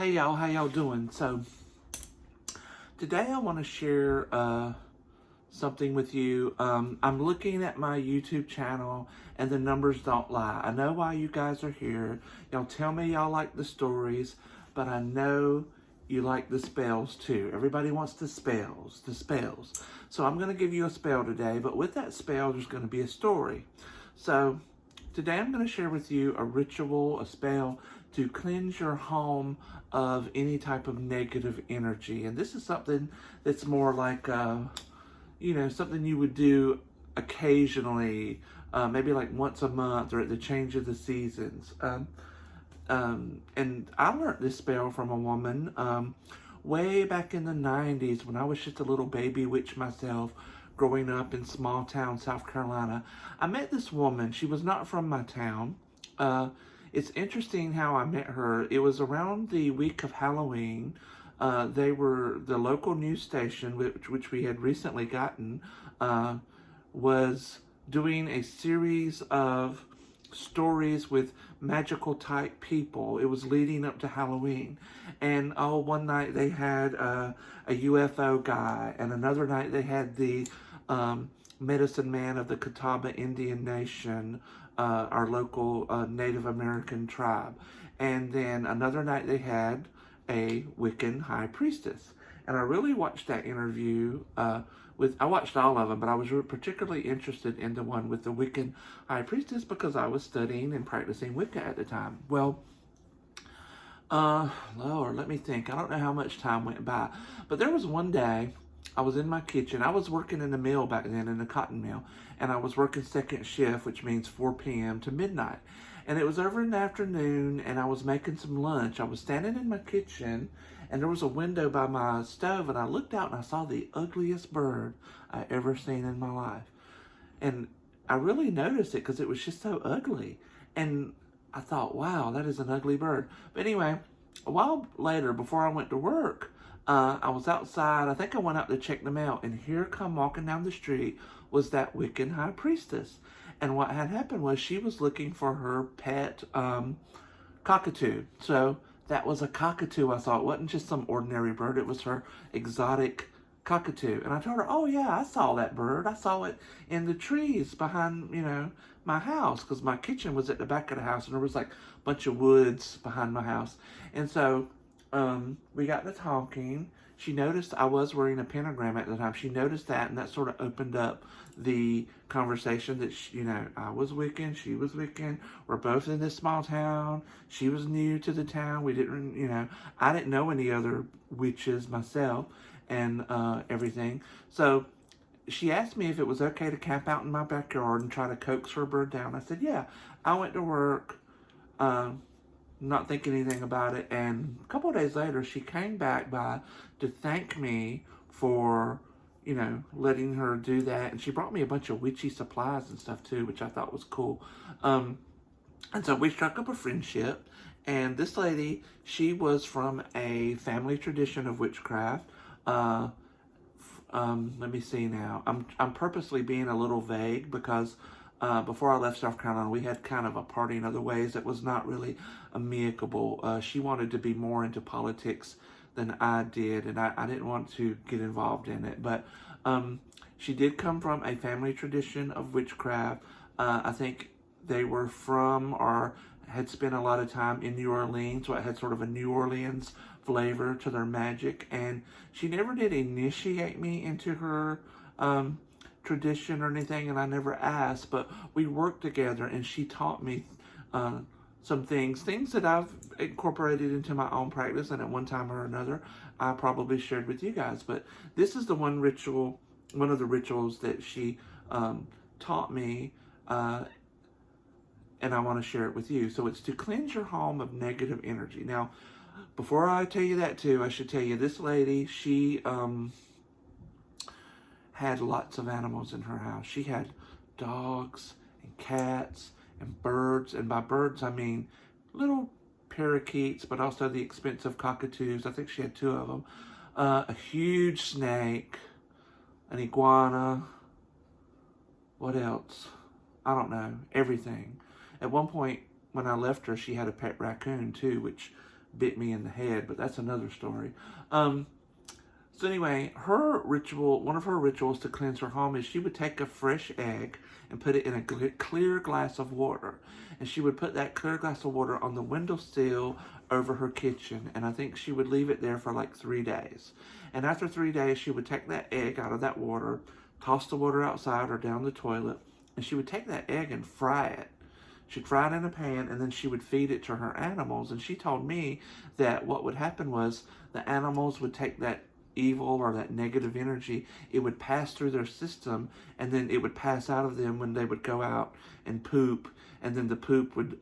Hey y'all, how y'all doing? So today I want to share something with you. I'm looking at my YouTube channel and the numbers don't lie. I know why you guys are here. Y'all tell me y'all like the stories, but I know you like the spells too. Everybody wants the spells, So I'm going to give you a spell today, but with that spell there's going to be a story. So today I'm going to share with you a ritual, a spell to cleanse your home of any type of negative energy. And this is something that's more like, something you would do occasionally, maybe like once a month or at the change of the seasons. And I learned this spell from a woman way back in the 90s when I was just a little baby witch myself, growing up in small town South Carolina. I met this woman. She was not from my town. It's interesting how I met her. It was around the week of Halloween. They were the local news station, which we had recently gotten, was doing a series of stories with magical type people. It was leading up to Halloween. And one night they had a UFO guy, and another night they had the medicine man of the Catawba Indian Nation, our local Native American tribe. And then another night they had a Wiccan high priestess. And I really watched that interview I watched all of them, but I was particularly interested in the one with the Wiccan high priestess because I was studying and practicing Wicca at the time. Well, Lord, let me think. I don't know how much time went by, but there was one day I was in my kitchen. I was working in the mill back then, in the cotton mill, and I was working second shift, which means 4 p.m. to midnight. And it was over in the afternoon, and I was making some lunch. I was standing in my kitchen, and there was a window by my stove, and I looked out and I saw the ugliest bird I ever seen in my life. And I really noticed it because it was just so ugly. And I thought, wow, that is an ugly bird. But anyway, a while later, before I went to work, I was outside. I think I went out to check them out, and here come walking down the street was that Wiccan high priestess. And what had happened was she was looking for her pet cockatoo. So that was a cockatoo, I saw. It wasn't just some ordinary bird. It was her exotic cockatoo. And I told her, oh yeah, I saw that bird. I saw it in the trees behind, my house, because my kitchen was at the back of the house, and there was like a bunch of woods behind my house. And so we got to talking. She noticed I was wearing a pentagram at the time. She noticed that, and that sort of opened up the conversation that, I was Wiccan, she was Wiccan. We're both in this small town. She was new to the town. We didn't, I didn't know any other witches myself and everything. So she asked me if it was okay to camp out in my backyard and try to coax her bird down. I said, yeah. I went to work, not thinking anything about it, and a couple of days later she came back by to thank me for letting her do that. And she brought me a bunch of witchy supplies and stuff too, which I thought was cool. And so we struck up a friendship. And this lady, she was from a family tradition of witchcraft. Let me see now. I'm purposely being a little vague because before I left South Carolina, we had kind of a party in other ways that was not really amicable. She wanted to be more into politics than I did, and I didn't want to get involved in it. But she did come from a family tradition of witchcraft. I think they were from or had spent a lot of time in New Orleans, so it had sort of a New Orleans flavor to their magic. And she never did initiate me into her tradition or anything, and I never asked, but we worked together, and she taught me some things that I've incorporated into my own practice, and at one time or another I probably shared with you guys. But this is the one of the rituals that she taught me, and I want to share it with you. So it's to cleanse your home of negative energy. Now, before I tell you that too, I should tell you this lady, she had lots of animals in her house. She had dogs and cats and birds, and by birds I mean little parakeets, but also the expensive cockatoos. I think she had 2 of them. A huge snake, an iguana. What else? I don't know. Everything. At one point, when I left her, she had a pet raccoon too, which bit me in the head, but that's another story. So anyway, her ritual, one of her rituals to cleanse her home is she would take a fresh egg and put it in a clear glass of water. And she would put that clear glass of water on the windowsill over her kitchen. And I think she would leave it there for like 3 days. And after 3 days, she would take that egg out of that water, toss the water outside or down the toilet, and she would take that egg and fry it. She'd fry it in a pan, and then she would feed it to her animals. And she told me that what would happen was the animals would take that evil or that negative energy, it would pass through their system, and then it would pass out of them when they would go out and poop. And then the poop would,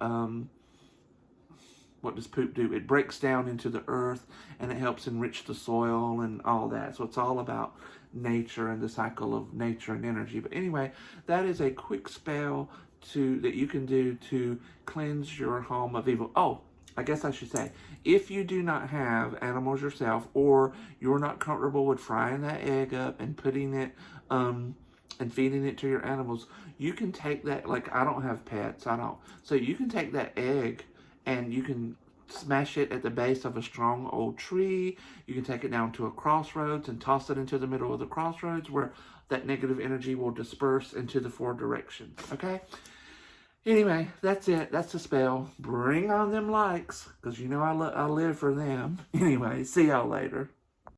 what does poop do? It breaks down into the earth, and it helps enrich the soil and all that. So it's all about nature and the cycle of nature and energy. But anyway, that is a quick spell that you can do to cleanse your home of evil. Oh, I guess I should say, if you do not have animals yourself, or you're not comfortable with frying that egg up and putting it and feeding it to your animals, you can take that, like I don't have pets, so you can take that egg and you can smash it at the base of a strong old tree. You can take it down to a crossroads and toss it into the middle of the crossroads where that negative energy will disperse into the 4 directions, okay? Anyway, that's it. That's the spell. Bring on them likes, because you know I live for them. Anyway, see y'all later.